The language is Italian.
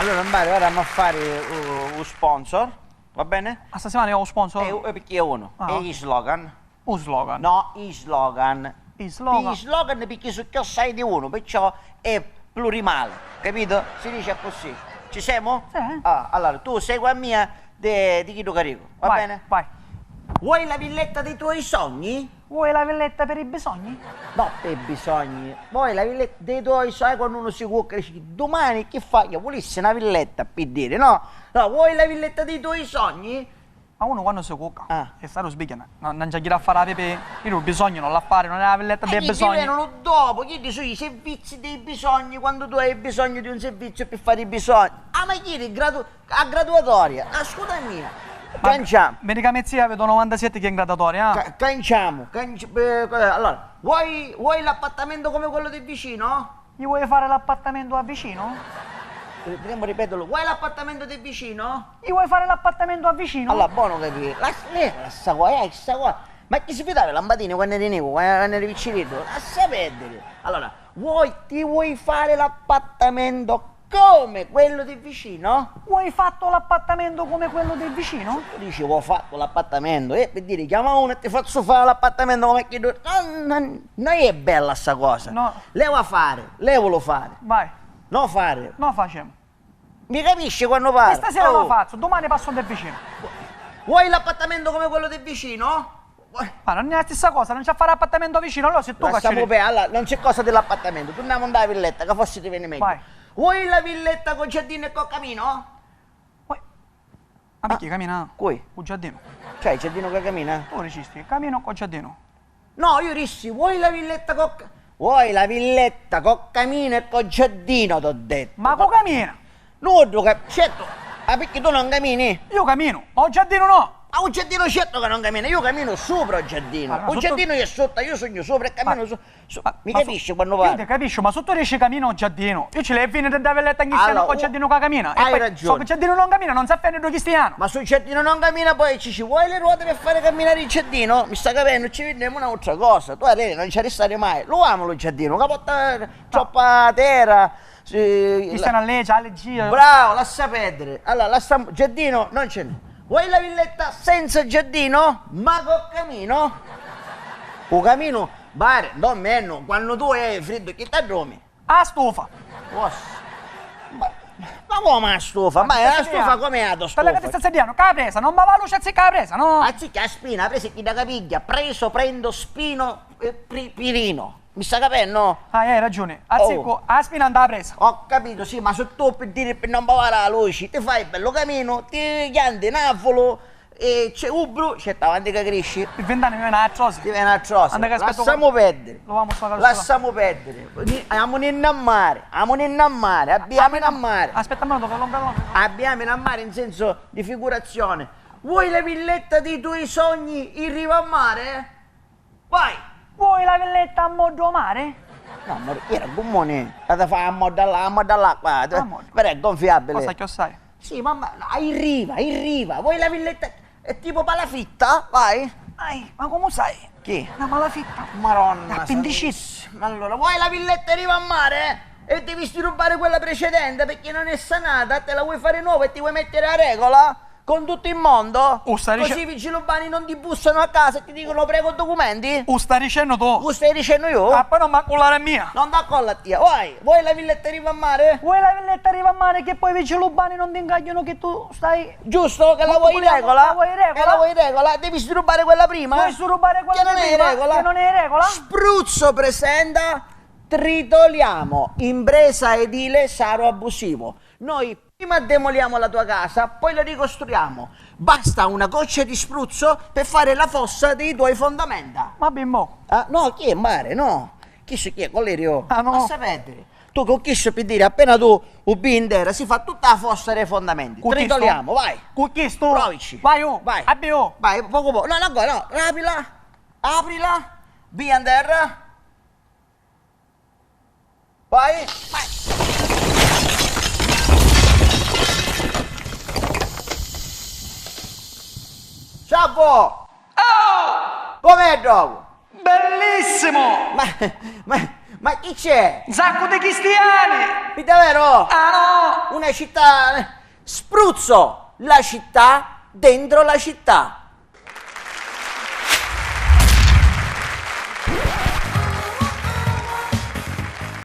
Allora, Mario, ora andiamo a fare un sponsor, va bene? A stasera ne ho un sponsor? Perché è uno. Ah. E gli slogan? Un slogan. No, i slogan. I slogan. I slogan perché su che sai di uno, perciò è plurimale, capito? Si dice così. Ci siamo? Sì. Ah, allora, tu segui a mia di Chito Carico, va Vai, bene? vai. Vuoi la villetta dei tuoi sogni? Vuoi la villetta per i bisogni? No, per bisogni. Vuoi la villetta dei tuoi, sai quando uno si cuoca, dici, domani che fai? Io volessi una villetta per dire, no? No, vuoi la villetta dei tuoi sogni? Ma uno quando si cuoca, Ah. e sta lo sbicchiano, non c'è chi a fare la pepe, io non ho bisogno, non la fare, non è la villetta dei Gli bisogni. vengono dopo, gli dici i servizi dei bisogni quando tu hai bisogno di un servizio per fare i bisogni. Ah, ma ieri a graduatoria, ascolta mia. Canciamo. Vedi che a mezzia vedo 97 che è in gradatoria, Canciamo. Allora, vuoi l'appartamento come quello del vicino? Gli vuoi fare l'appartamento a vicino? Potremmo ripeterlo. Vuoi l'appartamento del vicino? Gli vuoi fare l'appartamento a vicino? Allora, buono capire. Sta qua. Ma chi si fidava lampadine quando eri nero, quando eri piccolino? Lascia perdere. Allora, ti vuoi fare l'appartamento come quello del vicino? Vuoi fatto l'appartamento come quello del vicino? Tu dici, ho fatto l'appartamento, per dire, chiama uno e ti faccio fare l'appartamento come chi tu... Non è bella sta cosa. No. Levalo fare. Vai, Non fare. non facciamo. Mi capisci quando parlo? E stasera Oh. lo faccio, domani passo del vicino. Vuoi l'appartamento come quello del vicino? Ma non è la stessa cosa, non c'è a fare l'appartamento vicino, allora se tu Lasciamo cacci... per, allora, non c'è cosa dell'appartamento, torniamo andare alla villetta, che forse ti viene meglio. Vai. Vuoi la villetta con giardino e con camino? Ma perché cammina? Qui? Un giardino. Cioè, il giardino che cammina? Tu resisti, cammino con giardino. No, io dissi, vuoi la villetta con... Vuoi la villetta con camino e con giardino, t'ho detto. Ma con cammina? Nudo, certo, ma perché tu non cammini? Io cammino, ma un giardino no. Ma un giardino certo che non cammina, io cammino sopra il giardino. Allora, Un sotto- giardino è sotto, io sogno sopra e cammino Mi capisci quando Io parlo? ti capisco, ma sotto riesci cammino un giardino. Io ce l'hai finita da velletta anche Allora, con il giardino che cammina. hai e poi, ragione. So che il giardino non cammina, non sa fare il cristiano. Ma sul giardino non cammina, poi ci vuoi le ruote per fare camminare il giardino? Mi sta capendo, ci vediamo un'altra cosa. Tu Irene, non ci restare mai. Lo amo lo giardino, capotta troppa terra. Chi stanno a legge, allergia. Bravo, lascia perdere. Allora, giardino non ce n'è. Vuoi la villetta senza giardino? Ma con camino? Un camino, bare, non meno, quando tu hai freddo, che ti dormi? A stufa. Ma come la stufa? Ma la stufa come è la Sta che ti stufa? sta sediano, che la presa, non va la luce che la presa, no? Anziché a spina, presi chi da capiglia, prendo spino pirino. Mi sta capendo? Ah, hai ragione. Anzico, a spina andava presa. Ho capito, sì, ma se tu per dire per non bavare la luce, ti fai bello camino, ti chiandi navolo, e c'è un blu, c'è davanti che cresci, Per 20 anni mi viene atroce. ti viene a cosa. Anda che aspetto- Lasciamo perdere. Lo vamo sta cosa. Lasciamo perdere. Andiamo in mare, abbiamo in mare. Aspetta, me lo devo allungare. Abbiamo in mare in senso di figurazione. Vuoi la villetta dei tuoi sogni in riva a mare? Vai! Vuoi la villetta a modo mare? No, ma era gommone. La fai a moda là, qua. Però è gonfiabile. Cosa che sai? Sì, mamma, in riva. Vuoi la villetta? È tipo palafitta? Vai. Ai, ma come sai? Chi? Una malafitta. Maronna. Appendicite. Ma allora, vuoi la villetta in riva a mare? E devi rubare quella precedente perché non è sanata, te la vuoi fare nuova e ti vuoi mettere a regola? Con tutto il mondo? Stai Così i vigili urbani non ti bussano a casa e ti dicono prego documenti? Stai dicendo tu? Tu stai dicendo io? Ah, poi non mi acculare mia. Non da colla tia, vuoi la villetta in riva a mare? Vuoi la villetta arriva a mare che poi i vigili urbani non ti ingagliano che tu stai... Giusto? Che la Ma vuoi in vogliamo- regola? la vuoi in regola? Che la vuoi in regola? Devi rubare quella prima? Vuoi rubare quella che non è in prima? regola? Che non è in regola? Spruzzo presenta Tritoliamo, impresa edile saro abusivo. Noi prima demoliamo la tua casa, poi la ricostruiamo. Basta una goccia di spruzzo per fare la fossa dei tuoi fondamenta. Ma bimbo. Ah, no, chi è mare? No. Chi è? Collerio? Ah, no. Ma sapete? Tu con chi per dire, appena tu ubi in terra, si fa tutta la fossa dei fondamenti. Con chi Tritoliamo, vai. Con chi sto? Provici. Vai, oh. Vai. Abbi, oh. Vai, poco. No, aprila, via in terra. Vai. Ciao! Oh! Com'è dopo? Bellissimo! Ma Ma chi c'è? Un sacco di cristiani! Mi davvero? Ah no! Una città... Spruzzo, la città dentro la città.